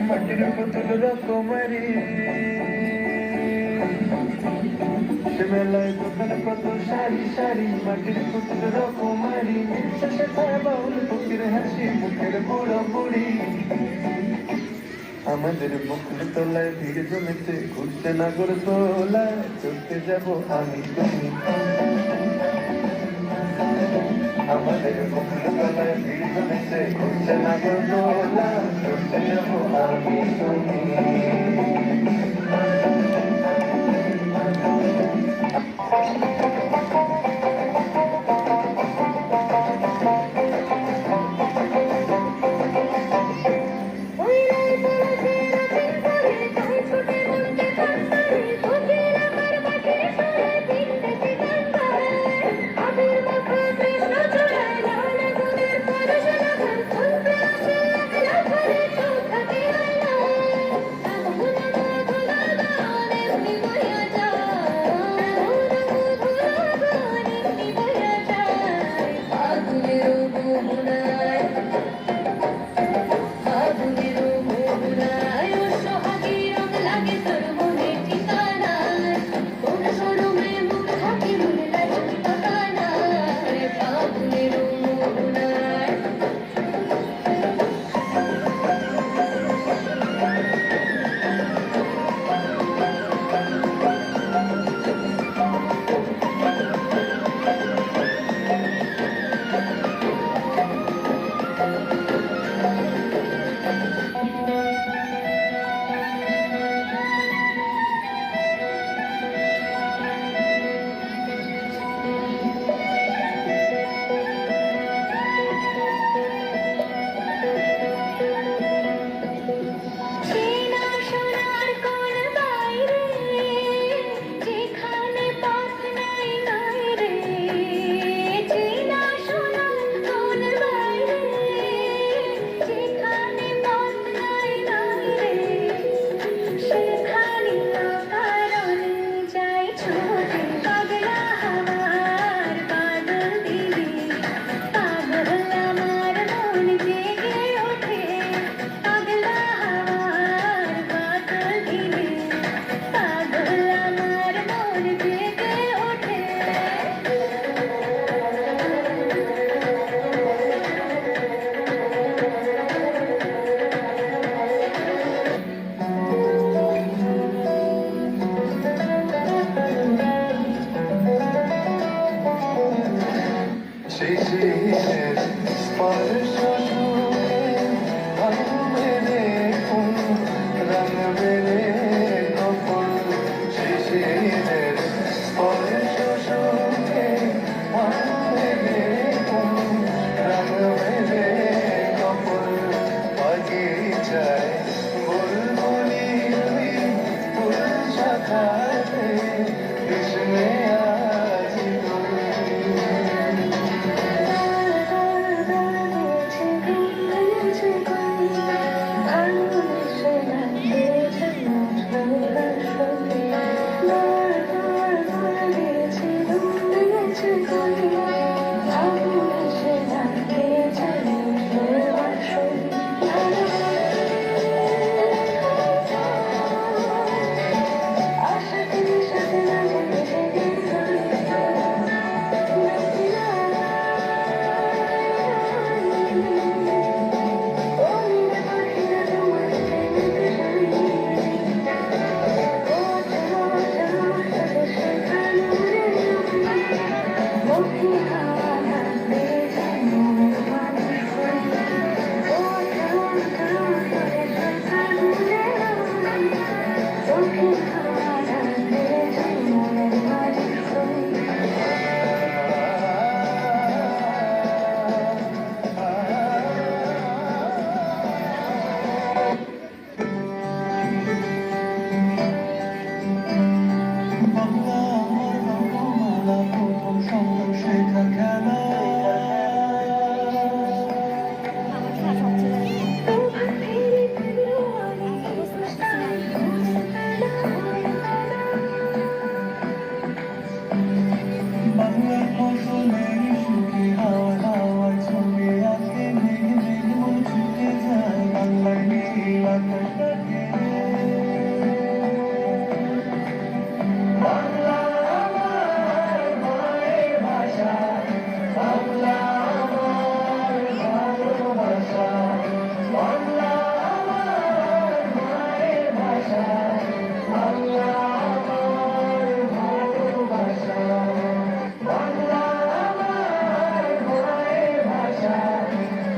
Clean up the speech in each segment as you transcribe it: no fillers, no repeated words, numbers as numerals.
মাটির পুতুল রকমারি সে মেলায় দোকান কত সারি সারি মাটির পুতুল রকমারি শেষে পায় বাউল ফকির হাসি মুখের বুড়ো বুড়ি আমাদের বকুল তলায় ভিড় জমেছে ঘুরছে নাগর দোলা চলতে যাব আমি তুমি আমাদের বকুল তলায় ভিড় জমেছে ঘুরছে নাগর দোলা চলতে যাব আমি তুমি শিশিরের স্পর্শ ছুঁয়ে ভাঙবে রে ফুল রাঙবে রে কপল শিশিরের স্পর্শ ছুঁয়ে ভাঙবে রে ফুল রাঙবে রে কপল বাগিচায় বুলবুলি ফুল শাখাতে কৃষ্ণে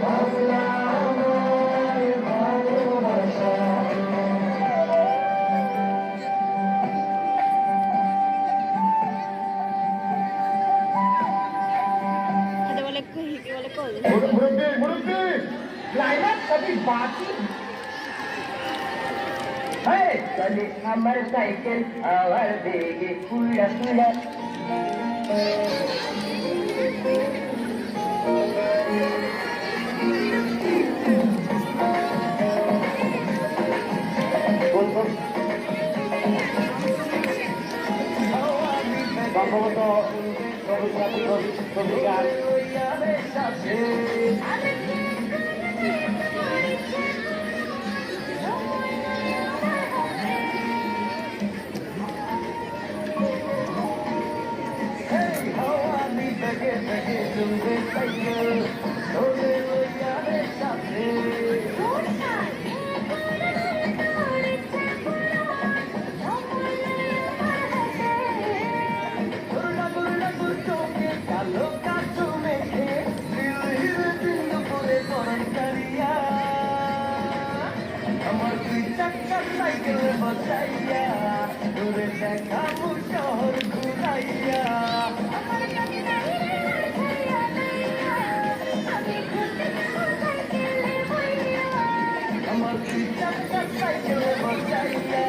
বাংলা আমার ভালোবাসা। मुरब्बी मुरब्बी क्लाइमैक्स अभी बाकी है। चले हमर साइकिल आवर देगे पूरा पूरा সম্ভবত সাইকেল বসাইয়া দূরে দেখা শহর ঘুরাইয়া আমার দুই চাকা সাইকেল বসাইয়া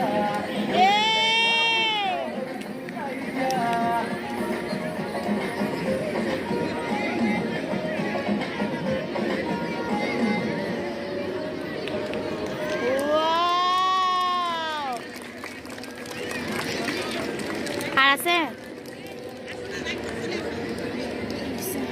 আর আছে